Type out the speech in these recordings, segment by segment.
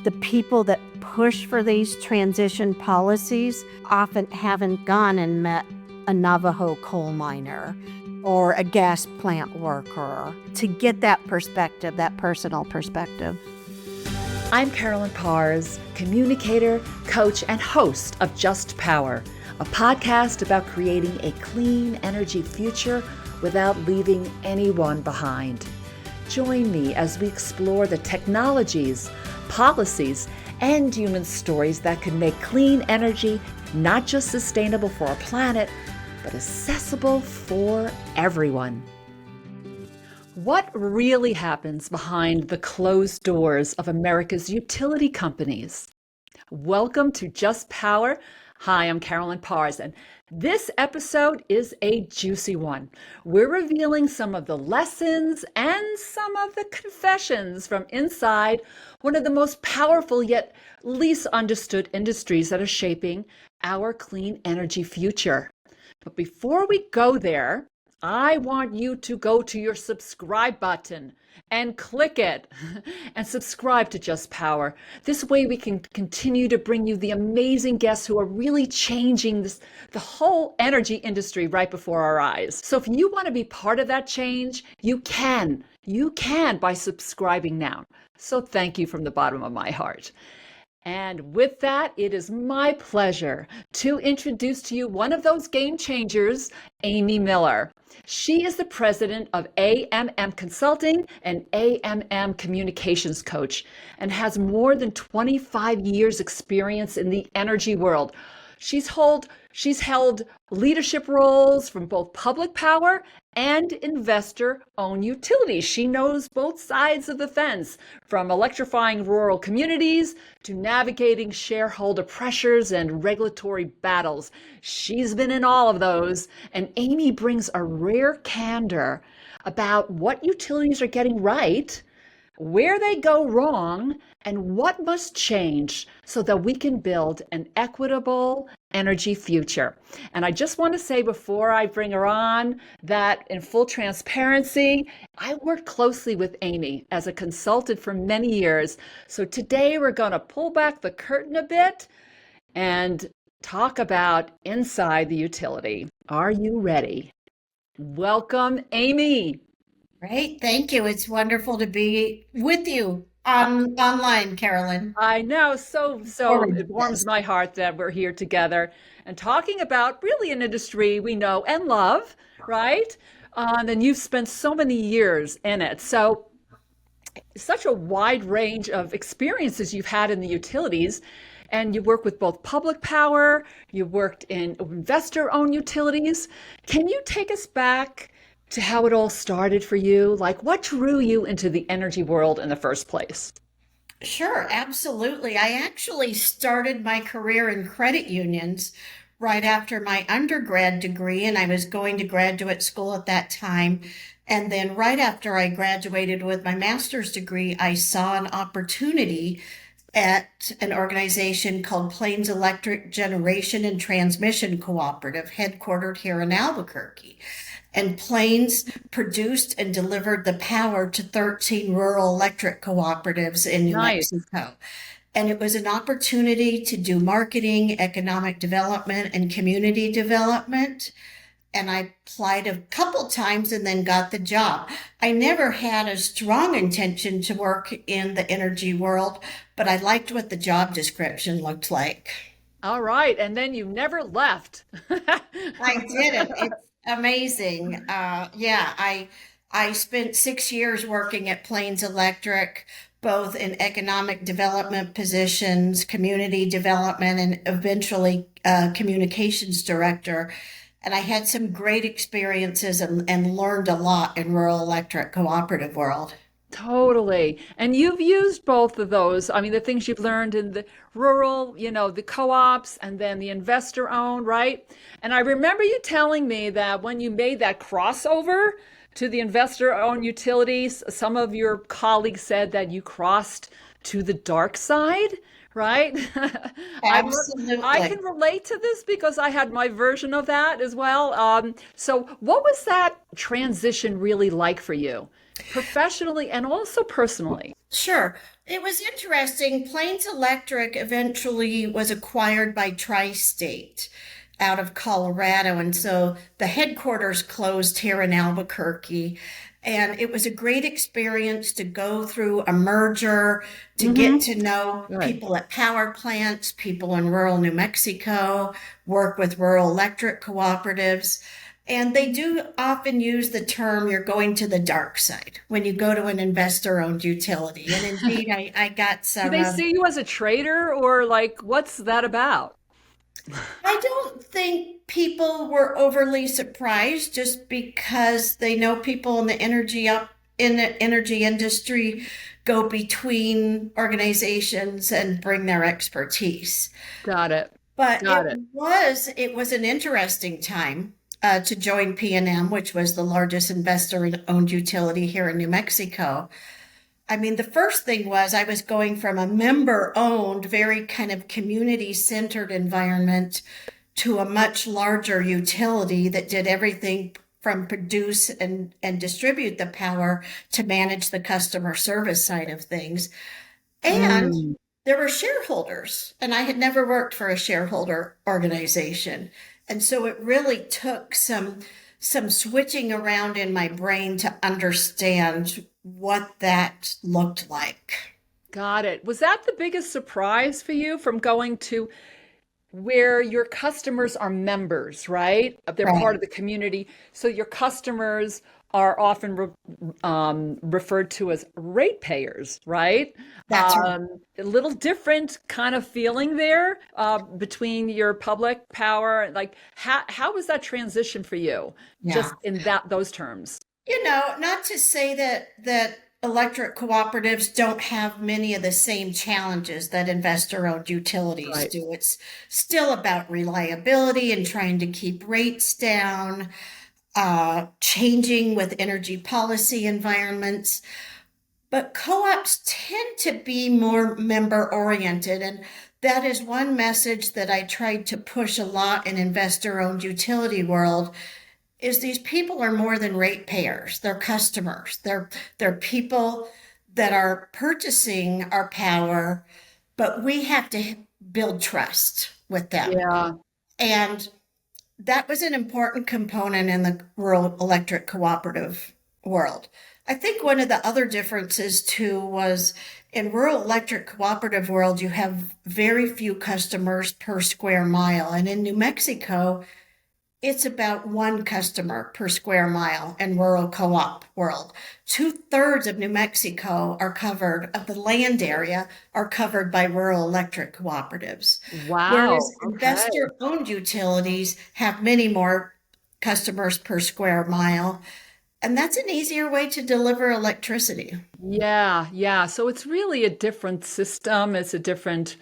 the people that push for these transition policies often haven't gone and met a Navajo coal miner or a gas plant worker to get that perspective, that personal perspective. I'm Carolyn Pars, communicator, coach, and host of Just Power, a podcast about creating a clean energy future without leaving anyone behind. Join me as we explore the technologies, policies, and human stories that can make clean energy not just sustainable for our planet, but accessible for everyone. What really happens behind the closed doors of America's utility companies? Welcome to Just Power. Hi, I'm Carolyn Pars, and this episode is a juicy one. We're revealing some of the lessons and some of the confessions from inside one of the most powerful yet least understood industries that are shaping our clean energy future. But before we go there, I want you to go to your subscribe button and click it and subscribe to Just Power. This way we can continue to bring you the amazing guests who are really changing the whole energy industry right before our eyes. So if you want to be part of that change, you can by subscribing now. So thank you from the bottom of my heart. And with that, it is my pleasure to introduce to you one of those game changers, Amy Miller. She is the president of AMM Consulting and AMM Communications Coach and has more than 25 years experience in the energy world. She's held leadership roles from both public power and investor-owned utilities. She knows both sides of the fence, from electrifying rural communities to navigating shareholder pressures and regulatory battles. She's been in all of those, and Amy brings a rare candor about what utilities are getting right, where they go wrong, and what must change so that we can build an equitable energy future. And I just want to say before I bring her on that in full transparency, I worked closely with Amy as a consultant for many years. So today we're going to pull back the curtain a bit and talk about inside the utility. Are you ready? Welcome, Amy. Great, thank you. It's wonderful to be with you online, Carolyn. I know, so it warms my heart that we're here together and talking about really an industry we know and love, right? And you've spent so many years in it. So such a wide range of experiences you've had in the utilities. And you work with both public power, you worked in investor-owned utilities. Can you take us back to how it all started for you? Like, what drew you into the energy world in the first place? Sure, absolutely. I actually started my career in credit unions right after my undergrad degree, and I was going to graduate school at that time. And then right after I graduated with my master's degree, I saw an opportunity at an organization called Plains Electric Generation and Transmission Cooperative, headquartered here in Albuquerque. And Plains produced and delivered the power to 13 rural electric cooperatives in New Mexico. And it was an opportunity to do marketing, economic development, and community development. And I applied a couple times and then got the job. I never had a strong intention to work in the energy world, but I liked what the job description looked like. All right. And then you never left. I didn't. It's amazing. I spent 6 years working at Plains Electric, both in economic development positions, community development, and eventually communications director. And I had some great experiences and learned a lot in rural electric cooperative world. Totally. And you've used both of those. I mean, the things you've learned in the rural, the co-ops and then the investor owned, right? And I remember you telling me that when you made that crossover to the investor owned utilities, some of your colleagues said that you crossed to the dark side, right? I can Absolutely. relate to this because I had my version of that as well. So what was that transition really like for you, professionally and also personally? Sure. It was interesting. Plains Electric eventually was acquired by Tri-State out of Colorado. And so the headquarters closed here in Albuquerque. And it was a great experience to go through a merger, to get Mm-hmm. to know Good. people at power plants, people in rural New Mexico, work with rural electric cooperatives. And they do often use the term you're going to the dark side when you go to an investor owned utility. And indeed, I got Do some they see you as a traitor or like what's that about? I don't think people were overly surprised just because they know people in the energy industry go between organizations and bring their expertise. Got it. But Got it. it was an interesting time to join P&M, which was the largest investor-owned utility here in New Mexico. I mean, the first thing was I was going from a member-owned, very kind of community-centered environment to a much larger utility that did everything from produce and distribute the power to manage the customer service side of things. And Mm. there were shareholders, and I had never worked for a shareholder organization. And so it really took some switching around in my brain to understand what that looked like. Got it. Was that the biggest surprise for you from going to where your customers are members, right? They're part Right. of the community. So your customers are often referred to as ratepayers, right? That's right. A little different kind of feeling there between your public power. Like, how was that transition for you, Yeah. just in those terms? Not to say that electric cooperatives don't have many of the same challenges that investor-owned utilities Right. do. It's still about reliability and trying to keep rates down, changing with energy policy environments. But co-ops tend to be more member-oriented, and that is one message that I tried to push a lot in investor-owned utility world is these people are more than ratepayers. They're customers. They're people that are purchasing our power, but we have to build trust with them. Yeah. And that was an important component in the rural electric cooperative world. I think one of the other differences too was in rural electric cooperative world, you have very few customers per square mile. And in New Mexico, it's about one customer per square mile in rural co-op world. Two-thirds of New Mexico are covered, of the land area are covered by rural electric cooperatives. Wow. Whereas Okay. investor-owned utilities have many more customers per square mile. And that's an easier way to deliver electricity. Yeah, yeah. So it's really a different system. It's a different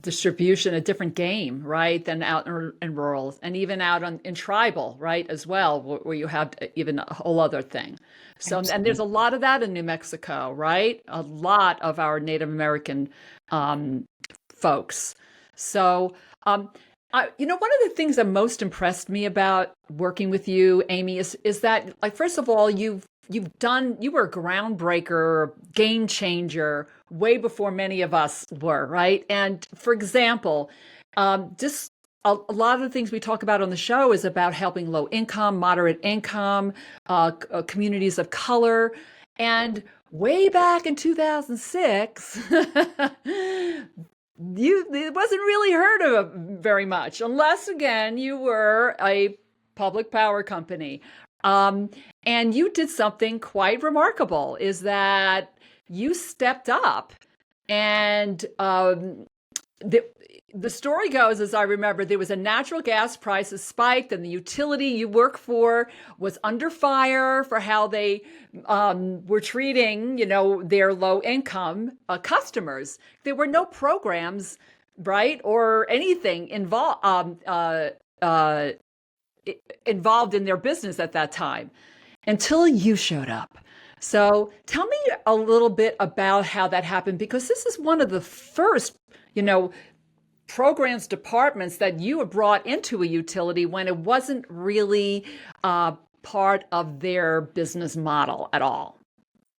distribution, a different game, right, than out in rural and even out in tribal, right, as well, where you have even a whole other thing. So, and there's Absolutely. a lot of that in New Mexico, right? A lot of our Native American um, folks. So, one of the things that most impressed me about working with you, Amy, is that, like, first of all, you were a groundbreaker, game changer way before many of us were, right? And for example, just a lot of the things we talk about on the show is about helping low income, moderate income, communities of color. And way back in 2006, it wasn't really heard of very much, unless again you were a public power company. Um, and you did something quite remarkable, is that you stepped up and the the story goes, as I remember, there was a natural gas prices spiked, and the utility you work for was under fire for how they were treating, their low income customers. There were no programs, right, or anything involved in their business at that time until you showed up. So tell me a little bit about how that happened, because this is one of the first, you know, programs, departments that you were brought into a utility when it wasn't really part of their business model at all.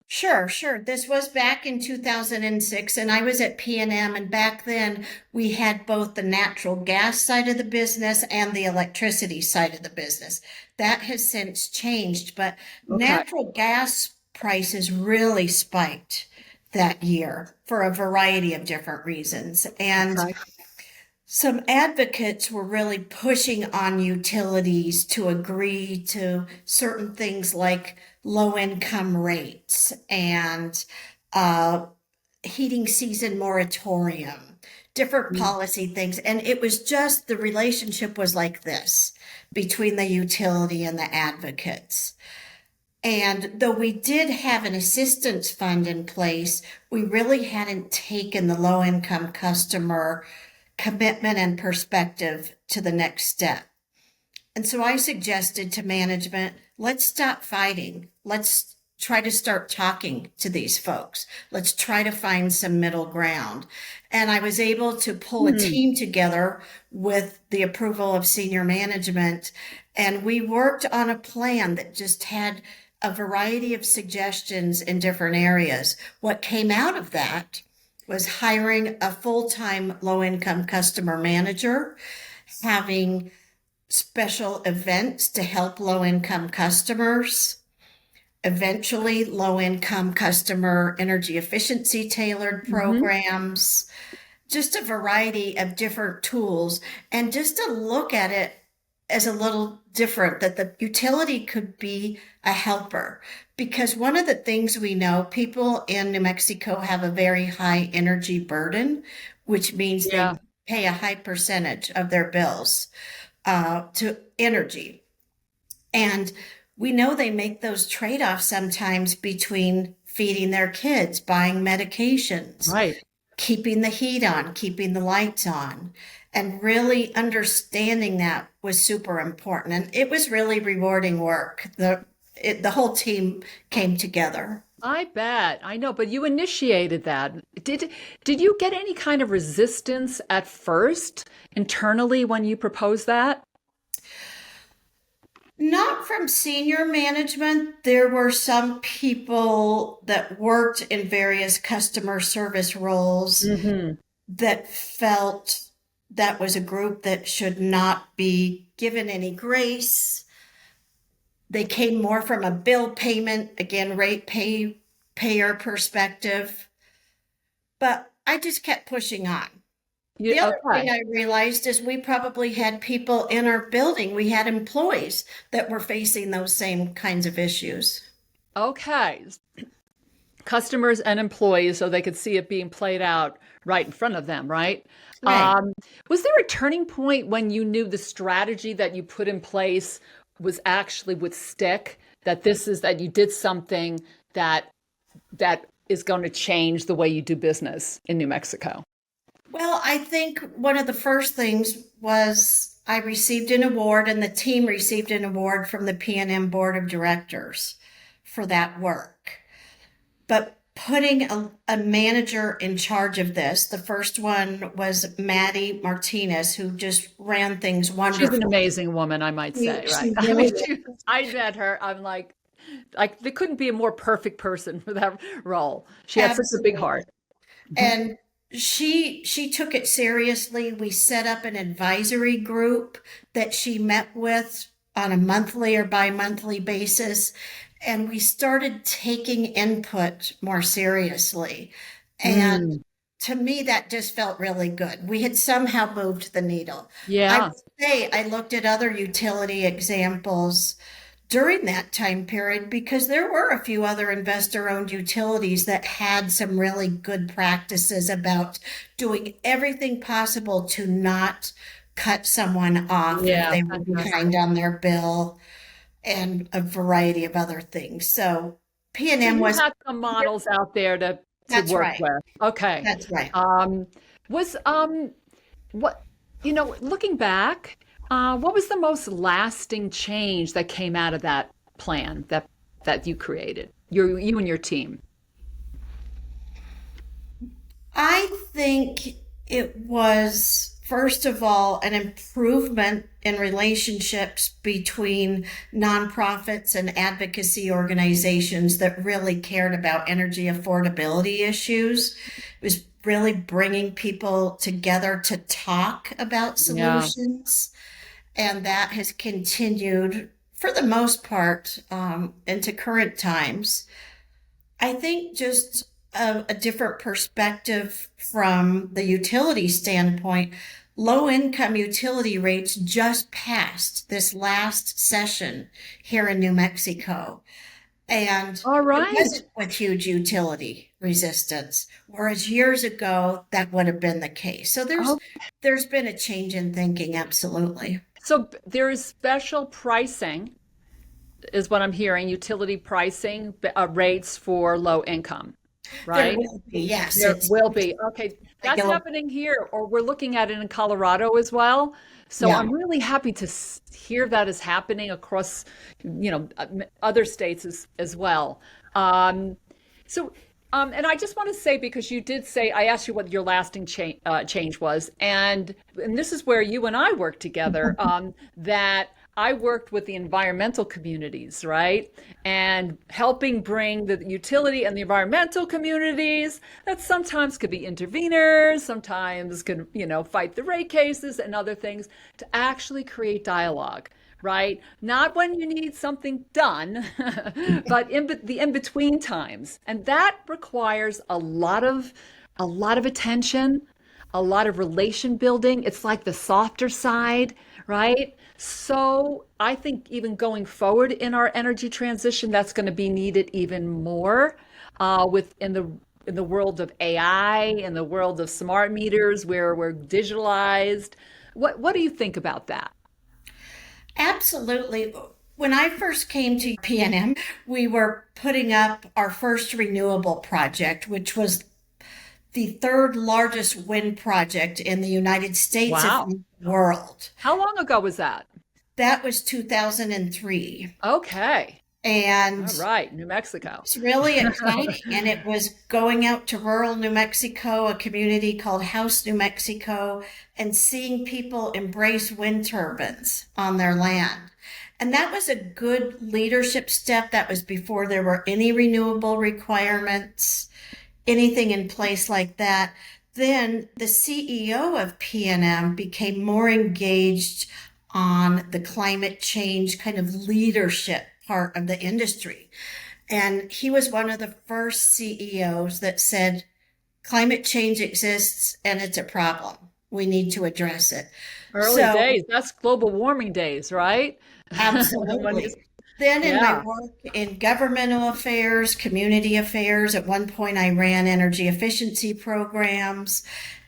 Sure, sure. This was back in 2006, and I was at P&M, and back then we had both the natural gas side of the business and the electricity side of the business. That has since changed, but Okay. natural gas prices really spiked that year for a variety of different reasons. And Okay. some advocates were really pushing on utilities to agree to certain things like low income rates and uh, heating season moratorium, different policy things. And it was just the relationship was like this between the utility and the advocates. And though we did have an assistance fund in place, we really hadn't taken the low income customer commitment and perspective to the next step. And so I suggested to management, let's stop fighting. Let's try to start talking to these folks. Let's try to find some middle ground. And I was able to pull a Hmm. team together with the approval of senior management. And we worked on a plan that just had a variety of suggestions in different areas. What came out of that was hiring a full-time low-income customer manager, having special events to help low-income customers, eventually low-income customer energy efficiency tailored Hmm. programs, just a variety of different tools, and just to look at it as a little different, that the utility could be a helper. Because one of the things we know, people in New Mexico have a very high energy burden, which means they Yeah. pay a high percentage of their bills to energy. And we know they make those trade offs sometimes between feeding their kids, buying medications, Right. keeping the heat on, keeping the lights on, and really understanding that was super important. And it was really rewarding work. The whole team came together. I bet. I know, but you initiated that. Did you get any kind of resistance at first internally when you proposed that? Not from senior management. There were some people that worked in various customer service roles Hmm. that felt that was a group that should not be given any grace. They came more from a bill payment, again, payer perspective. But I just kept pushing on. You, The other thing okay. I realized is we probably had people in our building, we had employees that were facing those same kinds of issues. Okay. Customers and employees, so they could see it being played out right in front of them, right? Right. Um, was there a turning point when you knew the strategy that you put in place was actually would stick? That this is that you did something that that is going to change the way you do business in New Mexico? Well, I think one of the first things was I received an award and the team received an award from the P&M Board of Directors for that work. But putting a manager in charge of this, the first one was Maddie Martinez, who just ran things She's an wonderfully. amazing woman, I might say, right? She I mean, really I met her. I'm like there couldn't be a more perfect person for that role. She had such a big absolutely. heart. Mhm. And she took it seriously. We set up an advisory group that she met with on a monthly or bi-monthly basis, and we started taking input more seriously. And Mm, to me, that just felt really good. We had somehow moved the needle. I yeah. would say I looked at other utility examples during that time period because there were a few other investor owned utilities that had some really good practices about doing everything possible to not cut someone off if Yeah, they were fantastic. behind on their bill and a variety of other things. So So P&M you was, had some models out there to that's work right. with. Okay. That's right. Um, was what looking back, what was the most lasting change that came out of that plan that you created? you and your team? I think it was, first of all, an improvement in relationships between nonprofits and advocacy organizations that really cared about energy affordability issues. It was really bringing people together to talk about Yeah. solutions. And that has continued for the most part into current times. I think just a different perspective from the utility standpoint. Low income utility rates just passed this last session here in New Mexico. And All it right. wasn't with huge utility resistance, whereas years ago that would have been the case. So Oh, there's been a change in thinking, absolutely. so there is special pricing, is what I'm hearing, utility pricing rates for low income, There right? will be, yes, There it's will be. Okay, that's regular. happening here, or we're looking at it in Colorado as well. So Yeah. I'm really happy to hear that is happening across, other states as well. Um, so, and I just want to say, because you did say, I asked you what your lasting change was, and this is where you and I work together. That I worked with the environmental communities, right? And helping bring the utility and the environmental communities that sometimes could be interveners, sometimes could, fight the rate cases and other things to actually create dialogue, right? Not when you need something done, but in the in between times. And that requires a lot of attention, a lot of relation building. It's like the softer side, right? So I think even going forward in our energy transition, that's going to be needed even more in the world of AI, in the world of smart meters, where we're digitalized. What do you think about that? Absolutely. When I first came to PNM, we were putting up our first renewable project, which was the third largest wind project in the United States, if Wow. not the world. How long ago was that? That was 2003. Okay. And All right. New Mexico. it's really exciting. And it was going out to rural New Mexico, a community called House, New Mexico, and seeing people embrace wind turbines on their land. And that was a good leadership step. That was before there were any renewable requirements, anything in place like that. Then the CEO of PNM became more engaged on the climate change kind of leadership part of the industry. And he was one of the first CEOs that said, climate change exists and it's a problem. We need to address it. Early So days. That's global warming days, right? When you, absolutely. Then in my yeah. work in governmental affairs, community affairs, at one point I ran energy efficiency programs.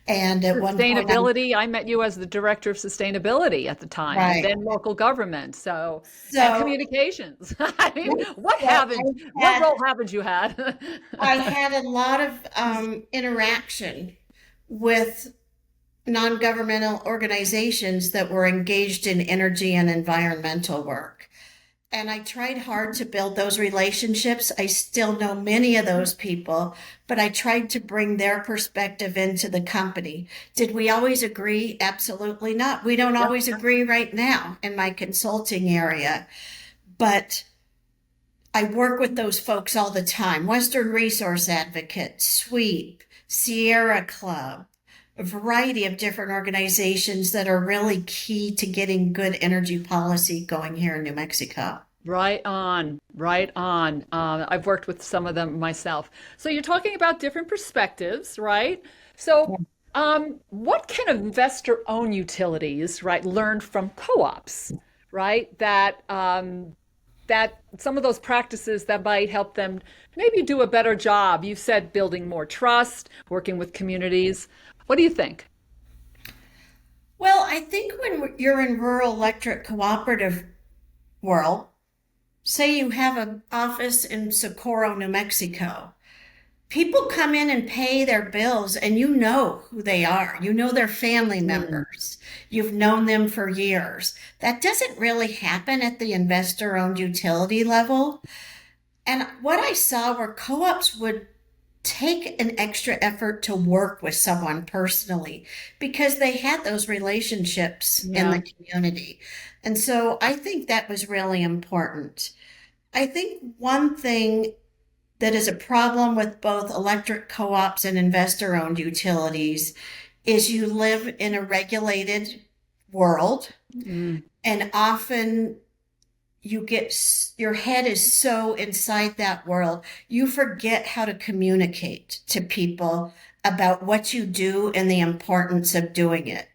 And at one point Sustainability. I met you as the director of sustainability at the time, and right. then local government. So, and So, communications. I mean, what so haven't, what role haven't you had? I had a lot of interaction with non-governmental organizations that were engaged in energy and environmental work. And I tried hard to build those relationships. I still know many of those people, but I tried to bring their perspective into the company. Did we always agree? Absolutely not. We don't Yeah. always agree right now in my consulting area, but I work with those folks all the time. Western Resource Advocate, SWEEP, Sierra Club, a variety of different organizations that are really key to getting good energy policy going here in New Mexico. Right on, right on. I've worked with some of them myself. So you're talking about different perspectives, right? So, what can investor-owned utilities, right, learn from co-ops, right? That some of those practices that might help them maybe do a better job. You said building more trust, working with communities. What do you think? Well, I think when you're in rural electric cooperative world, say you have an office in Socorro, New Mexico, people come in and pay their bills and you know who they are. You know their family Mm. members. You've known them for years. That doesn't really happen at the investor owned utility level. And what I saw were co-ops would take an extra effort to work with someone personally because they had those relationships in Yeah. the community. And so I think that was really important. I think one thing that is a problem with both electric co-ops and investor-owned utilities is you live in a regulated world, Mm. and often you get your head is so inside that world, you forget how to communicate to people about what you do and the importance of doing it.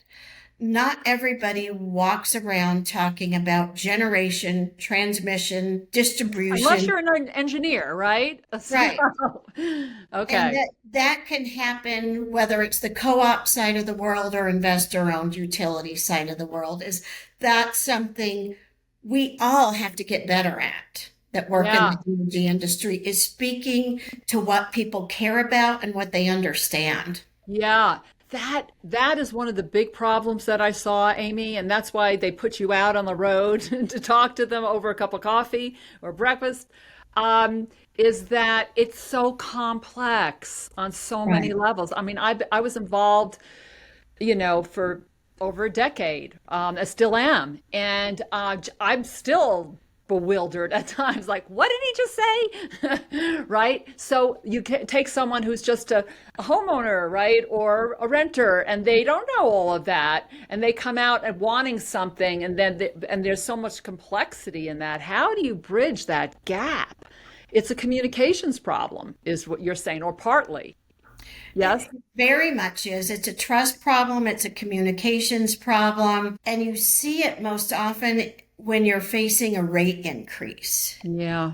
Not everybody walks around talking about generation, transmission, Unless distribution. you're an engineer, right? So, Right. And okay. that can happen whether it's the co-op side of the world or investor-owned utility side of the world. Is that something we all have to get better at that work in Yeah. the energy industry, is speaking to what people care about and what they understand. Yeah, that is one of the big problems that I saw, Amy, and that's why they put you out on the road to talk to them over a cup of coffee or breakfast. Is that it's so complex on so many Right. levels. I mean, I was involved, for over a decade. I still am, and I'm still bewildered at times. Like, what did he just say? Right? So you can take someone who's just a homeowner, right, or a renter, and they don't know all of that, and they come out and wanting something, and and there's so much complexity in that. How do you bridge that gap? It's a communications problem, is what you're saying, or partly. Yes. It very much is. It's a trust problem, it's a communications problem, and you see it most often when you're facing a rate increase. Yeah.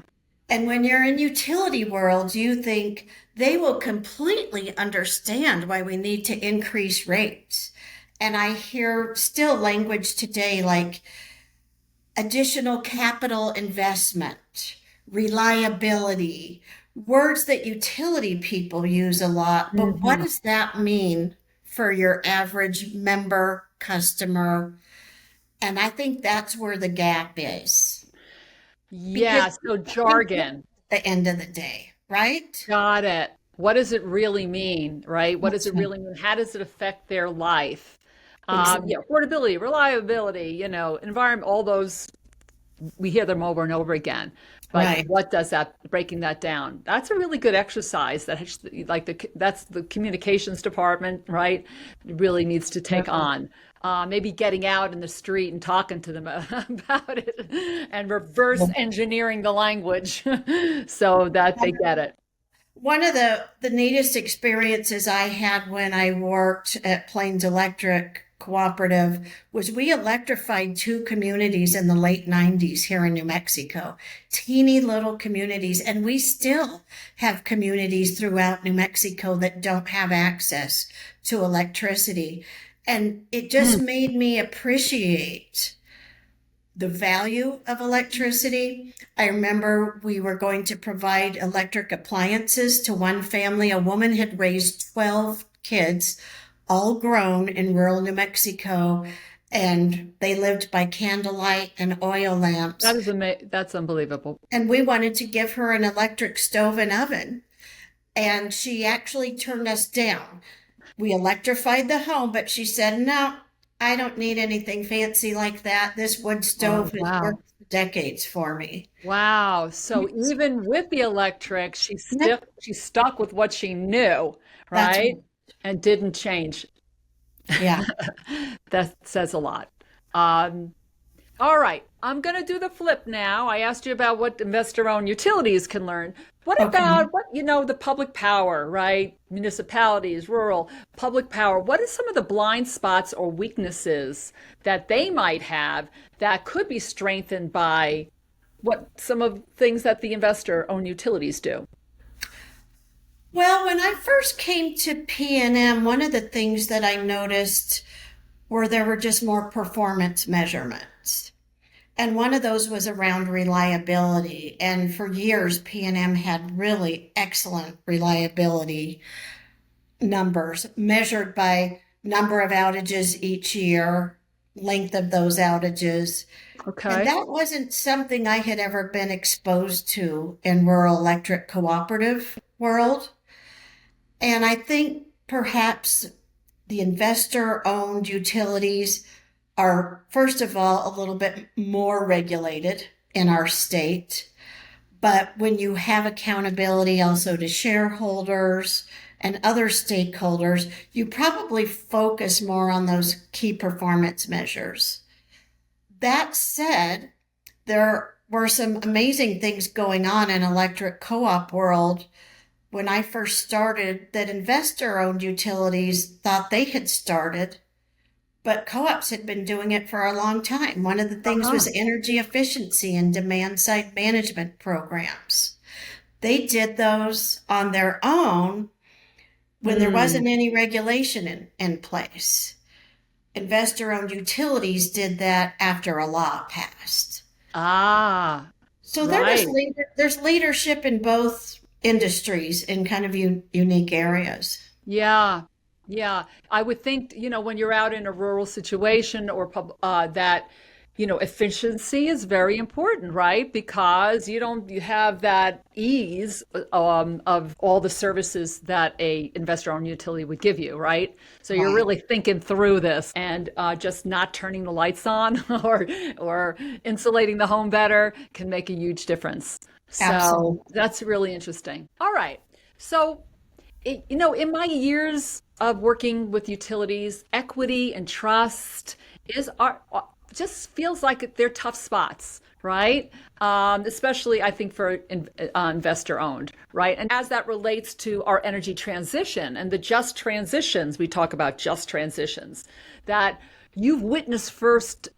And when you're in utility world, you think they will completely understand why we need to increase rates. And I hear still language today like additional capital investment, reliability, words that utility people use a lot. But what Hmm. does that mean for your average member, customer? And I think that's where the gap is because Yeah, so we get jargon. at the end of the day, right? Got it. What does it really mean, right? What does That's it right. really mean? How does it affect their life? Exactly. Yeah, affordability, reliability, environment, all those, we hear them over and over again. But Right. what does that, breaking that down? That's a really good exercise that that's the communications department, right? Really needs to take on. Maybe getting out in the street and talking to them about it and reverse engineering the language so that they get it. One of the neatest experiences I had when I worked at Plains Electric Cooperative was we electrified two communities in the late 90s here in New Mexico. Teeny little communities, and we still have communities throughout New Mexico that don't have access to electricity. And it just Mm. made me appreciate the value of electricity. I remember we were going to provide electric appliances to one family. A woman had raised 12 kids, all grown in rural New Mexico, and they lived by candlelight and oil lamps. That's unbelievable. And we wanted to give her an electric stove and oven. And she actually turned us down. We electrified the home, but she said, no, I don't need anything fancy like that. This wood Oh, stove has wow. worked for decades for me. Wow. So even with the electric, Yep, she stuck with what she knew, that's right? And didn't change. yeah. That says a lot. Um, all right. I'm going to do the flip now. I asked you about what investor-owned utilities can learn. What Okay. about the public power, right? Municipalities, rural, public power. What are some of the blind spots or weaknesses that they might have that could be strengthened by what some of things that the investor-owned utilities do? Well, when I first came to P&M, one of the things that I noticed were there were just more performance measurements. And one of those was around reliability. And for years, P&M had really excellent reliability numbers measured by number of outages each year, length of those outages. And Okay. that wasn't something I had ever been exposed to in rural electric cooperative world. And I think perhaps the investor owned utilities are, first of all, a little bit more regulated in our state. But when you have accountability also to shareholders and other stakeholders, you probably focus more on those key performance measures. That said, there were some amazing things going on in electric co-op world when I first started that investor owned utilities thought they had started, but co-ops had been doing it for a long time. One of the things Uh-huh. was energy efficiency and demand side management programs. They did those on their own when there Mm. wasn't any regulation in place. Investor owned utilities did that after a law passed. Ah, So right. there's leadership in both industries in kind of unique areas. Yeah. Yeah. I would think, when you're out in a rural situation or that, efficiency is very important, right? Because you have that ease of all the services that a investor-owned utility would give you, right? So you're Right. really thinking through this and just not turning the lights on or insulating the home better can make a huge difference. So Absolutely. that's really interesting. All right. So in my years of working with utilities, equity and trust just feels like they're tough spots, right? Especially I think for investor owned, right? And as that relates to our energy transition and the just transitions, we talk about just transitions that you've witnessed firsthand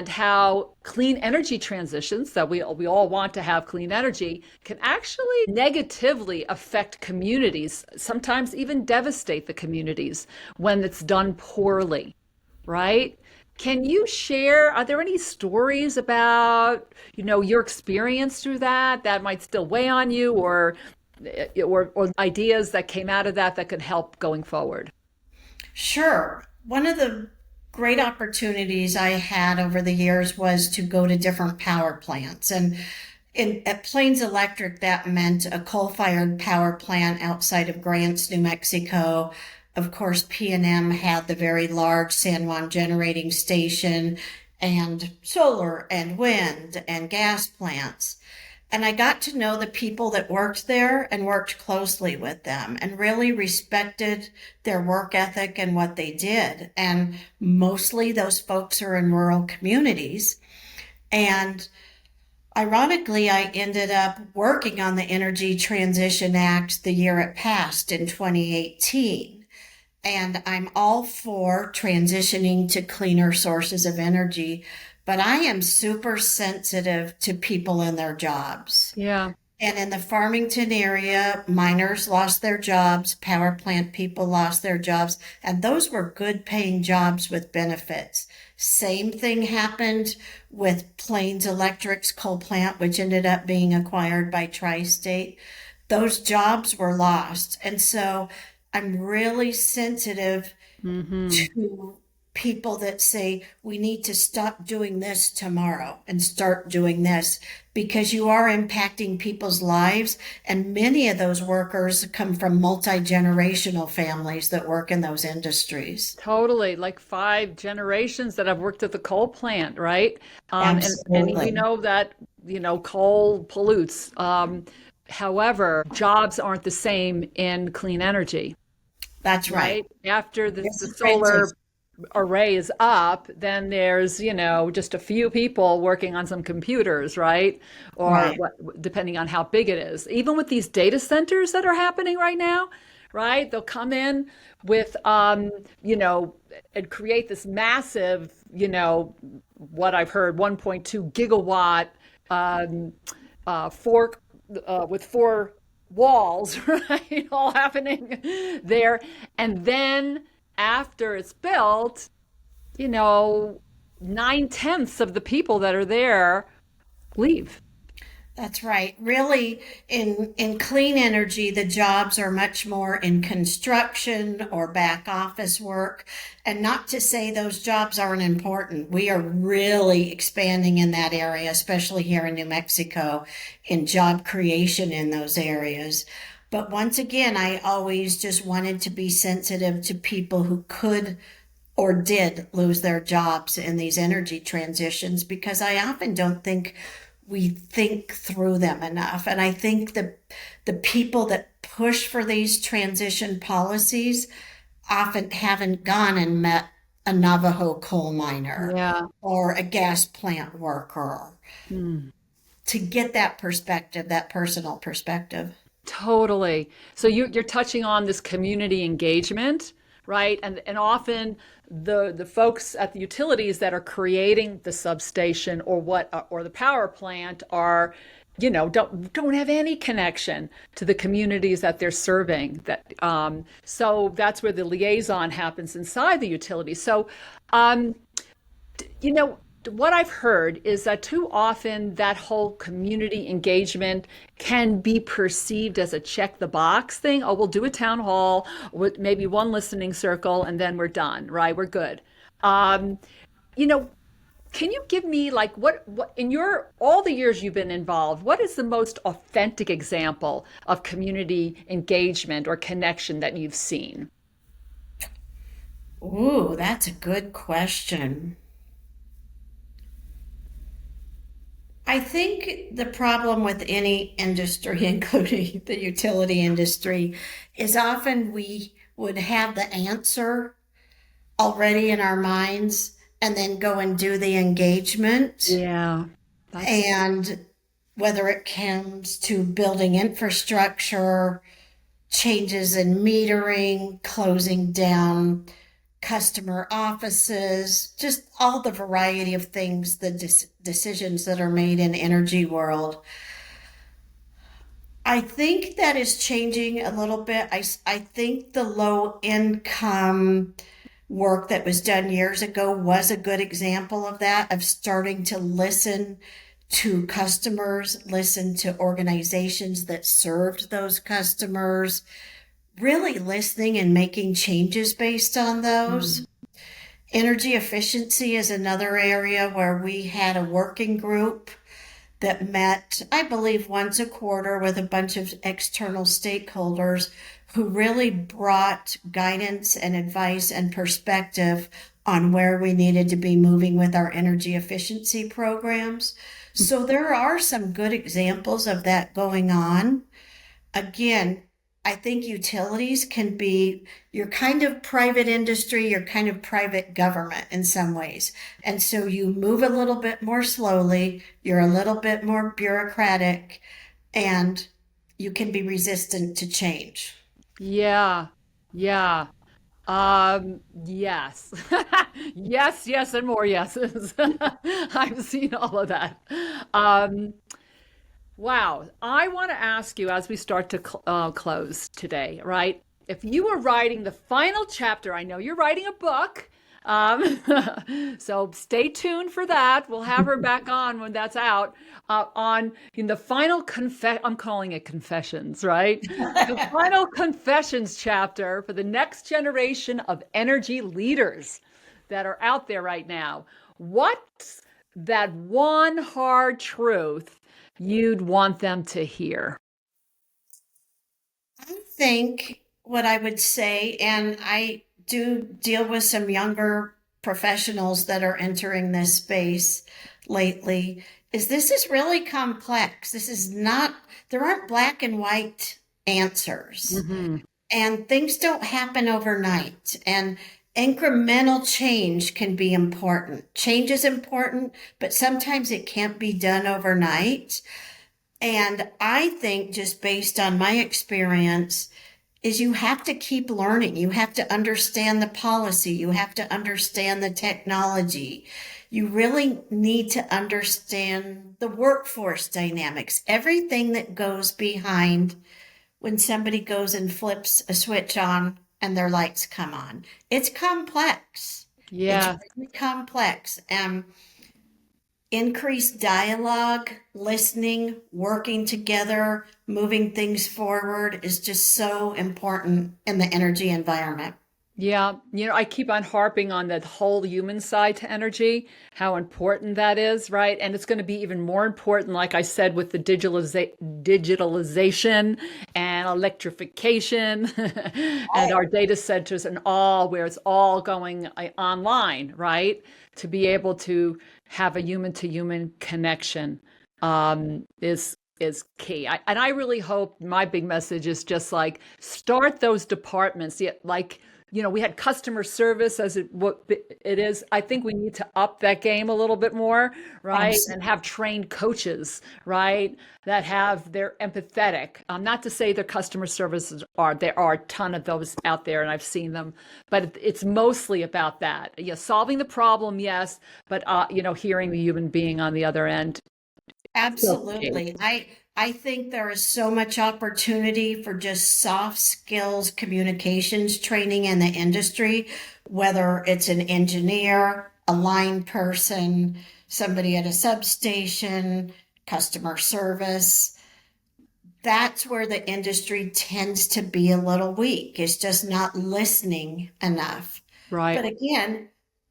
how clean energy transitions that we all want to have clean energy can actually negatively affect communities, sometimes even devastate the communities when it's done poorly, right? Can you share, are there any stories about, your experience through that might still weigh on you or ideas that came out of that could help going forward? Sure. One of the great opportunities I had over the years was to go to different power plants. And at Plains Electric, that meant a coal-fired power plant outside of Grants, New Mexico. Of course, P&M had the very large San Juan generating station and solar and wind and gas plants. And I got to know the people that worked there and worked closely with them and really respected their work ethic and what they did. And mostly those folks are in rural communities. And ironically, I ended up working on the Energy Transition Act the year it passed in 2018. And I'm all for transitioning to cleaner sources of energy, but I am super sensitive to people and their jobs. Yeah, And in the Farmington area, miners lost their jobs, power plant people lost their jobs, and those were good paying jobs with benefits. Same thing happened with Plains Electric's coal plant, which ended up being acquired by Tri-State. Those jobs were lost. And so I'm really sensitive mm-hmm. to people that say we need to stop doing this tomorrow and start doing this because you are impacting people's lives. And many of those workers come from multi-generational families that work in those industries. Totally, like 5 generations that I've worked at the coal plant, right? And we Absolutely. know that, coal pollutes. However, jobs aren't the same in clean energy, That's right. right? After It's the a solar transition. array is up, then there's, just a few people working on some computers, right? Or Right. what, depending on how big it is. Even with these data centers that are happening right now, right? They'll come in with, and create this massive, what I've heard, 1.2 gigawatt, um, four, with four walls, right? All happening there. And then after it's built, you know, 9/10 of the people that are there leave. That's right. Really, in clean energy, the jobs are much more in construction or back office work. And not to say those jobs aren't important. We are really expanding in that area, especially here in New Mexico, in job creation in those areas. But once again, I always just wanted to be sensitive to people who could or did lose their jobs in these energy transitions because I often don't think we think through them enough. And I think the people that push for these transition policies often haven't gone and met a Navajo coal miner Yeah. or a gas plant worker Hmm. to get that perspective, that personal perspective. Totally. So you're touching on this community engagement, right? And often the folks at the utilities that are creating the substation or the power plant are, don't have any connection to the communities that they're serving. So that's where the liaison happens inside the utility. So um, you know, what I've heard is that too often that whole community engagement can be perceived as a check the box thing. Oh, we'll do a town hall with maybe one listening circle and then we're done, right? We're good. Um, you know, can you give me like what in your all the years you've been involved, what is the most authentic example of community engagement or connection that you've seen? Ooh, that's a good question. I think the problem with any industry, including the utility industry, is often we would have the answer already in our minds and then go and do the engagement. Yeah, that's And whether it comes to building infrastructure, changes in metering, closing down customer offices, just all the variety of things, the decisions that are made in energy world. I think that is changing a little bit. I think the low income work that was done years ago was a good example of that, of starting to listen to customers, listen to organizations that served those customers, really listening and making changes based on those. Energy efficiency is another area where we had a working group that met, I believe, once a quarter with a bunch of external stakeholders who really brought guidance and advice and perspective on where we needed to be moving with our energy efficiency programs. So there are some good examples of that going on. Again, I think utilities can be your kind of private industry, your kind of private government in some ways. And so you move a little bit more slowly, you're a little bit more bureaucratic, and you can be resistant to change. yeah, yeah. Yes. Yes, yes, and more yeses. I've seen all of that. Um, wow. I want to ask you as we start to close today, right? If you were writing the final chapter, I know you're writing a book. So stay tuned for that. We'll have her back on when that's out. On in the final I'm calling it confessions, right? The final confessions chapter for the next generation of energy leaders that are out there right now. What's that one hard truth you'd want them to hear? I think what I would say, and I do deal with some younger professionals that are entering this space lately, is this is really complex. This is not, there aren't black and white answers, Hmm. and things don't happen overnight. And incremental change can be important. Change is important, but sometimes it can't be done overnight. And I think just based on my experience, is you have to keep learning. You have to understand the policy. You have to understand the technology. You really need to understand the workforce dynamics, everything that goes behind when somebody goes and flips a switch on and their lights come on. It's complex. It's Yeah. really complex. increased dialogue, listening, working together, moving things forward is just so important in the energy environment. Yeah, I keep on harping on the whole human side to energy, how important that is, right? And it's going to be even more important, like I said, with the digitalization and electrification and our data centers and all, where it's all going online, right? To be able to have a human to human connection is key. And I really hope my big message is just like start those departments, like we had customer service as what it is. I think we need to up that game a little bit more, right? And have trained coaches, right? They're empathetic. Not to say their customer services there are a ton of those out there and I've seen them, but it's mostly about that. Yeah, solving the problem, yes, but hearing the human being on the other end. Absolutely. I think there is so much opportunity for just soft skills communications training in the industry, whether it's an engineer, a line person, somebody at a substation, customer service. That's where the industry tends to be a little weak. It's just not listening enough. Right. But again,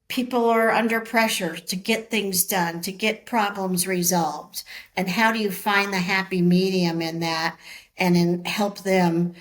people are under pressure to get things done, to get problems resolved. And how do you find the happy medium in that and help them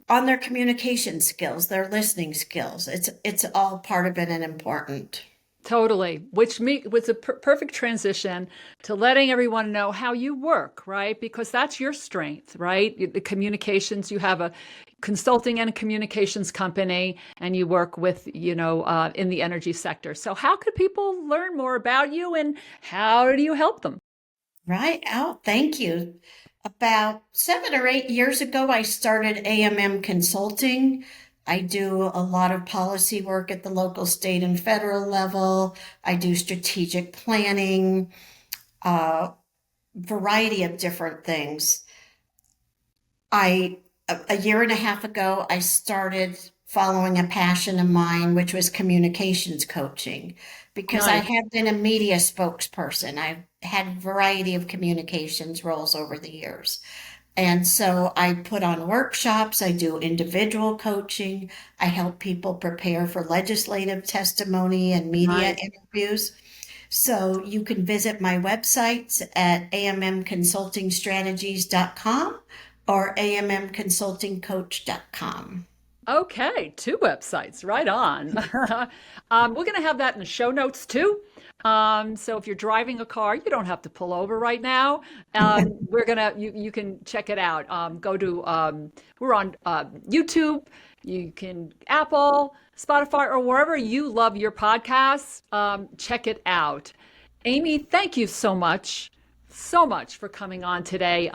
on their communication skills, their listening skills? It's all part of it and important. Totally, which was a perfect transition to letting everyone know how you work, right? Because that's your strength, right? The communications, you have a consulting and a communications company, and you work with, in the energy sector. So how could people learn more about you and how do you help them? Right. Oh, thank you. About 7 or 8 years ago, I started AMM Consulting. I do a lot of policy work at the local, state, and federal level. I do strategic planning, a variety of different things. A year and a half ago, I started following a passion of mine, which was communications coaching, because I Nice. have been a media spokesperson. I've had a variety of communications roles over the years. And so I put on workshops, I do individual coaching, I help people prepare for legislative testimony and media Nice. interviews. So you can visit my websites at ammconsultingstrategies.com or ammconsultingcoach.com. Okay, two websites, right on. We're going to have that in the show notes too. So if you're driving a car, you don't have to pull over right now. You can check it out. Go to we're on YouTube. You can Apple, Spotify, or wherever you love your podcasts. Check it out. Amy, thank you so much for coming on today.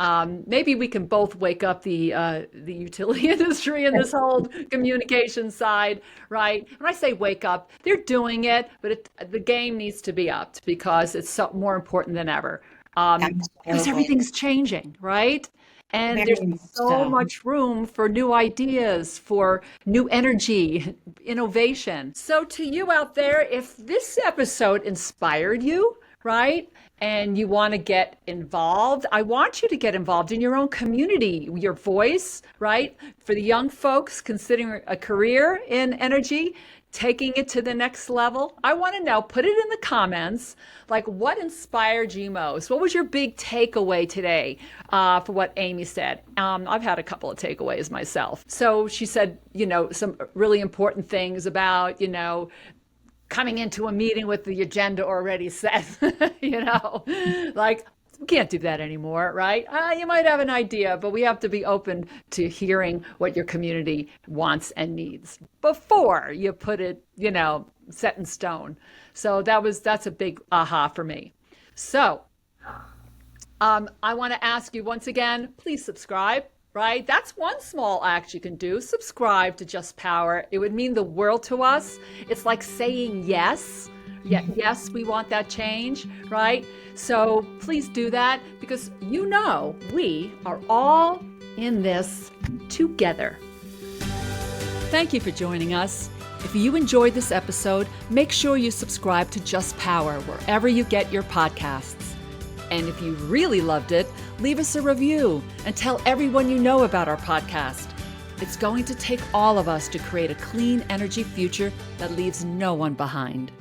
Maybe we can both wake up the utility industry and this whole communication side, right? When I say wake up, they're doing it, but the game needs to be upped because it's so more important than ever. Because Absolutely. everything's changing, right? And there's Very much so so. much room for new ideas, for new energy, innovation. So, to you out there, if this episode inspired you, right? And you want to get involved, I want you to get involved in your own community, your voice, right? For the young folks considering a career in energy, taking it to the next level. I want to know, put it in the comments, like what inspired you most? What was your big takeaway today for what Amy said? I've had a couple of takeaways myself. So she said, some really important things about, coming into a meeting with the agenda already set, like we can't do that anymore, right? You might have an idea, but we have to be open to hearing what your community wants and needs before you put it, set in stone. So that's a big aha for me. So I want to ask you once again, please subscribe, right? That's one small act you can do. Subscribe to Just Power. It would mean the world to us. It's like saying yes. Yeah, yes, we want that change, right? So please do that because we are all in this together. Thank you for joining us. If you enjoyed this episode, make sure you subscribe to Just Power wherever you get your podcasts. And if you really loved it, leave us a review and tell everyone you know about our podcast. It's going to take all of us to create a clean energy future that leaves no one behind.